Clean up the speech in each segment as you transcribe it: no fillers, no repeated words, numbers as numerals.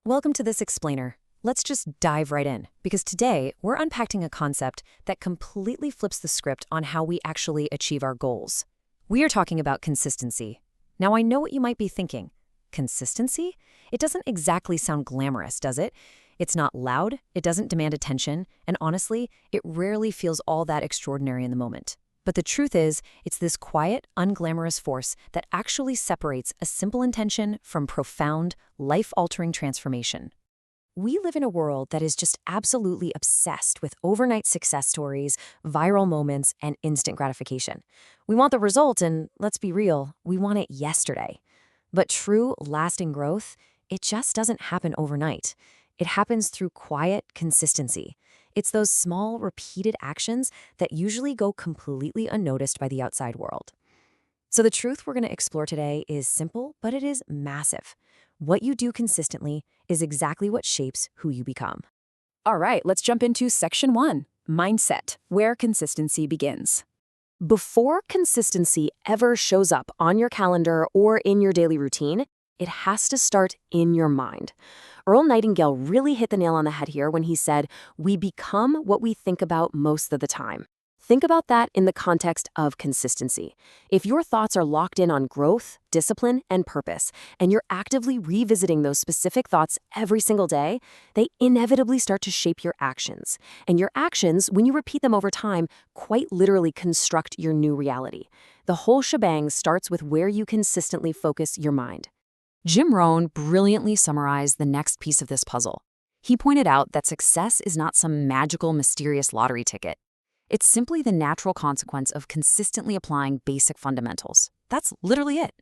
Welcome to this explainer. Let's just dive right in, because today we're unpacking a concept that completely flips the script on how we actually achieve our goals. We are talking about consistency. Now, I know what you might be thinking. Consistency? It doesn't exactly sound glamorous, does it? It's not loud, it doesn't demand attention, and honestly, it rarely feels all that extraordinary in the moment. But the truth is, it's this quiet, unglamorous force that actually separates a simple intention from profound, life-altering transformation. We live in a world that is just absolutely obsessed with overnight success stories, viral moments, and instant gratification. We want the result, and let's be real, we want it yesterday. But true, lasting growth, it just doesn't happen overnight. It happens through quiet consistency. It's those small, repeated actions that usually go completely unnoticed by the outside world. So the truth we're going to explore today is simple, but it is massive. What you do consistently is exactly what shapes who you become. All right, let's jump into section 1, mindset, where consistency begins. Before consistency ever shows up on your calendar or in your daily routine, it has to start in your mind. Earl Nightingale really hit the nail on the head here when he said, "We become what we think about most of the time." Think about that in the context of consistency. If your thoughts are locked in on growth, discipline, and purpose, and you're actively revisiting those specific thoughts every single day, they inevitably start to shape your actions. And your actions, when you repeat them over time, quite literally construct your new reality. The whole shebang starts with where you consistently focus your mind. Jim Rohn brilliantly summarized the next piece of this puzzle. He pointed out that success is not some magical, mysterious lottery ticket. It's simply the natural consequence of consistently applying basic fundamentals. That's literally it.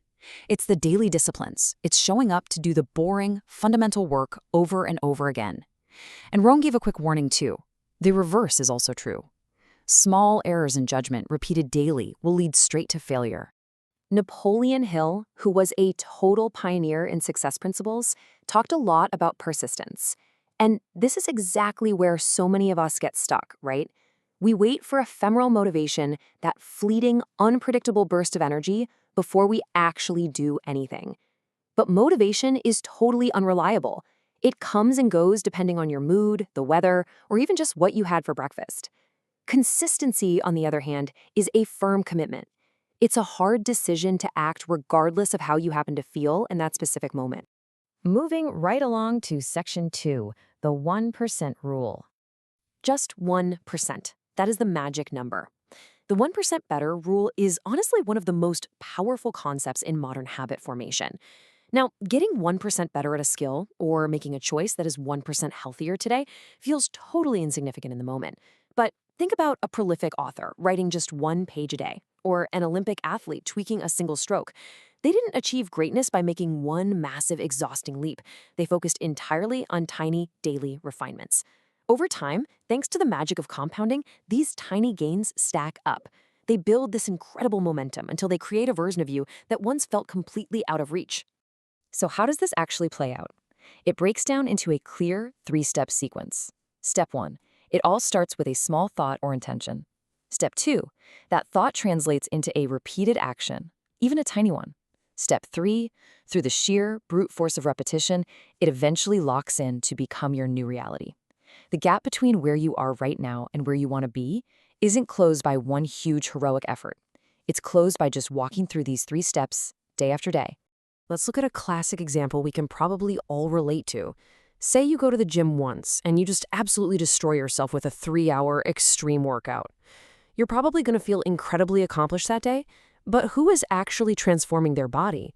It's the daily disciplines. It's showing up to do the boring, fundamental work over and over again. And Rohn gave a quick warning too. The reverse is also true. Small errors in judgment repeated daily will lead straight to failure. Napoleon Hill, who was a total pioneer in success principles, talked a lot about persistence. And this is exactly where so many of us get stuck, right? We wait for ephemeral motivation, that fleeting, unpredictable burst of energy, before we actually do anything. But motivation is totally unreliable. It comes and goes depending on your mood, the weather, or even just what you had for breakfast. Consistency, on the other hand, is a firm commitment. It's a hard decision to act regardless of how you happen to feel in that specific moment. Moving right along to section 2, the 1% rule. Just 1%. That is the magic number. The 1% better rule is honestly one of the most powerful concepts in modern habit formation. Now, getting 1% better at a skill or making a choice that is 1% healthier today feels totally insignificant in the moment. But think about a prolific author writing just 1 page a day, or an Olympic athlete tweaking a single stroke. They didn't achieve greatness by making one massive, exhausting leap. They focused entirely on tiny, daily refinements. Over time, thanks to the magic of compounding, these tiny gains stack up. They build this incredible momentum until they create a version of you that once felt completely out of reach. So how does this actually play out? It breaks down into a clear 3-step sequence. Step 1, it all starts with a small thought or intention. Step 2, that thought translates into a repeated action, even a tiny one. Step 3, through the sheer brute force of repetition, it eventually locks in to become your new reality. The gap between where you are right now and where you want to be isn't closed by one huge heroic effort. It's closed by just walking through these 3 steps day after day. Let's look at a classic example we can probably all relate to. Say you go to the gym once and you just absolutely destroy yourself with a 3-hour extreme workout. You're probably going to feel incredibly accomplished that day, but who is actually transforming their body?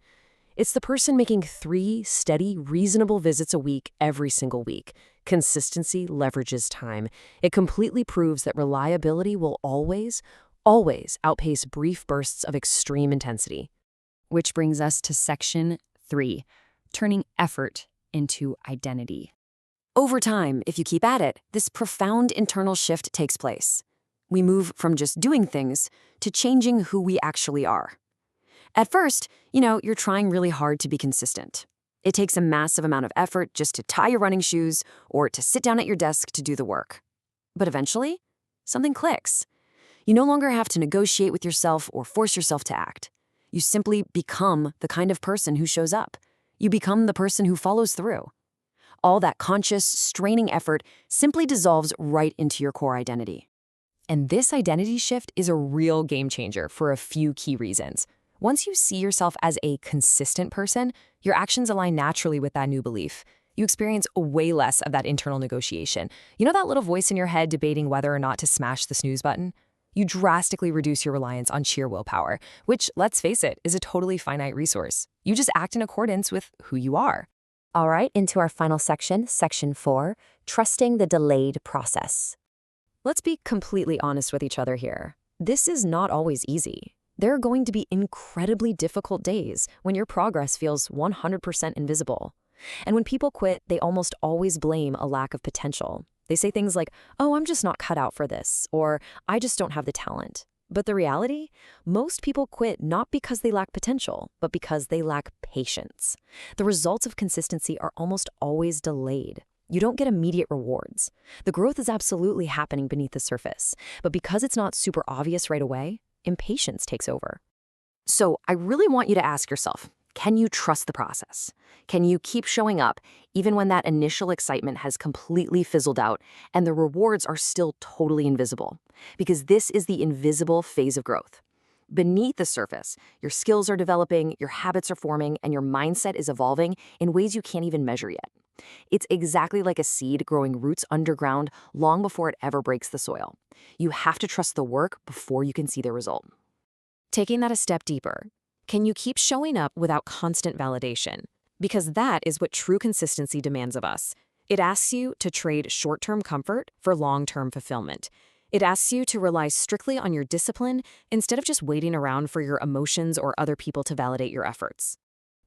It's the person making 3 steady, reasonable visits a week every single week. Consistency leverages time. It completely proves that reliability will always outpace brief bursts of extreme intensity. Which brings us to section 3, turning effort into identity. Over time, if you keep at it, this profound internal shift takes place. We move from just doing things to changing who we actually are. At first, you're trying really hard to be consistent. It takes a massive amount of effort just to tie your running shoes or to sit down at your desk to do the work. But eventually, something clicks. You no longer have to negotiate with yourself or force yourself to act. You simply become the kind of person who shows up. You become the person who follows through. All that conscious, straining effort simply dissolves right into your core identity. And this identity shift is a real game changer for a few key reasons. Once you see yourself as a consistent person, your actions align naturally with that new belief. You experience way less of that internal negotiation. You know that little voice in your head debating whether or not to smash the snooze button? You drastically reduce your reliance on sheer willpower, which, let's face it, is a totally finite resource. You just act in accordance with who you are. All right, into our final section, section 4, trusting the delayed process. Let's be completely honest with each other here. This is not always easy. There are going to be incredibly difficult days when your progress feels 100% invisible. And when people quit, they almost always blame a lack of potential. They say things like, "Oh, I'm just not cut out for this," or "I just don't have the talent." But the reality? Most people quit not because they lack potential, but because they lack patience. The results of consistency are almost always delayed. You don't get immediate rewards. The growth is absolutely happening beneath the surface, but because it's not super obvious right away, impatience takes over. So I really want you to ask yourself, can you trust the process? Can you keep showing up even when that initial excitement has completely fizzled out and the rewards are still totally invisible? Because this is the invisible phase of growth. Beneath the surface, your skills are developing, your habits are forming, and your mindset is evolving in ways you can't even measure yet. It's exactly like a seed growing roots underground long before it ever breaks the soil. You have to trust the work before you can see the result. Taking that a step deeper, can you keep showing up without constant validation? Because that is what true consistency demands of us. It asks you to trade short-term comfort for long-term fulfillment. It asks you to rely strictly on your discipline instead of just waiting around for your emotions or other people to validate your efforts.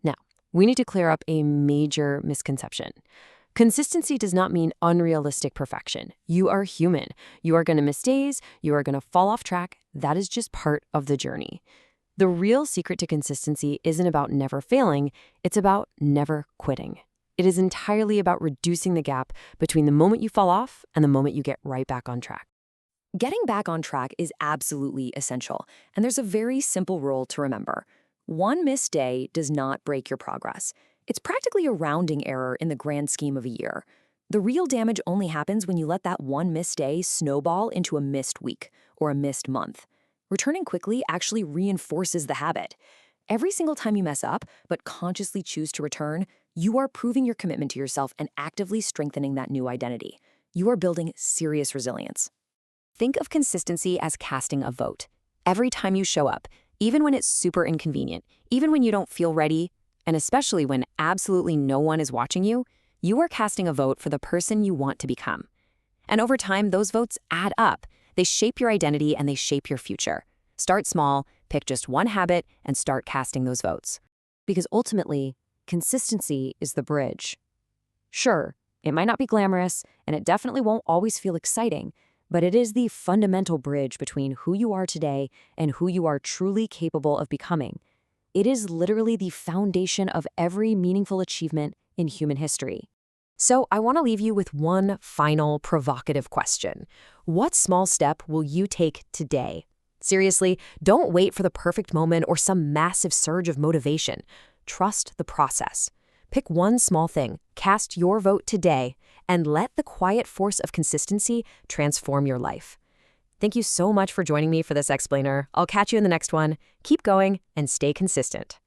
Now, we need to clear up a major misconception. Consistency does not mean unrealistic perfection. You are human. You are going to miss days. You are going to fall off track. That is just part of the journey. The real secret to consistency isn't about never failing. It's about never quitting. It is entirely about reducing the gap between the moment you fall off and the moment you get right back on track. Getting back on track is absolutely essential, and there's a very simple rule to remember. One missed day does not break your progress. It's practically a rounding error in the grand scheme of a year. The real damage only happens when you let that one missed day snowball into a missed week or a missed month. Returning quickly actually reinforces the habit. Every single time you mess up, but consciously choose to return, you are proving your commitment to yourself and actively strengthening that new identity. You are building serious resilience. Think of consistency as casting a vote. Every time you show up, even when it's super inconvenient, even when you don't feel ready, and especially when absolutely no one is watching you, you are casting a vote for the person you want to become. And over time, those votes add up. They shape your identity and they shape your future. Start small, pick just one habit, and start casting those votes. Because ultimately, consistency is the bridge. Sure, it might not be glamorous, and it definitely won't always feel exciting, but it is the fundamental bridge between who you are today and who you are truly capable of becoming. It is literally the foundation of every meaningful achievement in human history. So I want to leave you with one final provocative question. What small step will you take today? Seriously, don't wait for the perfect moment or some massive surge of motivation. Trust the process. Pick one small thing, cast your vote today, and let the quiet force of consistency transform your life. Thank you so much for joining me for this explainer. I'll catch you in the next one. Keep going and stay consistent.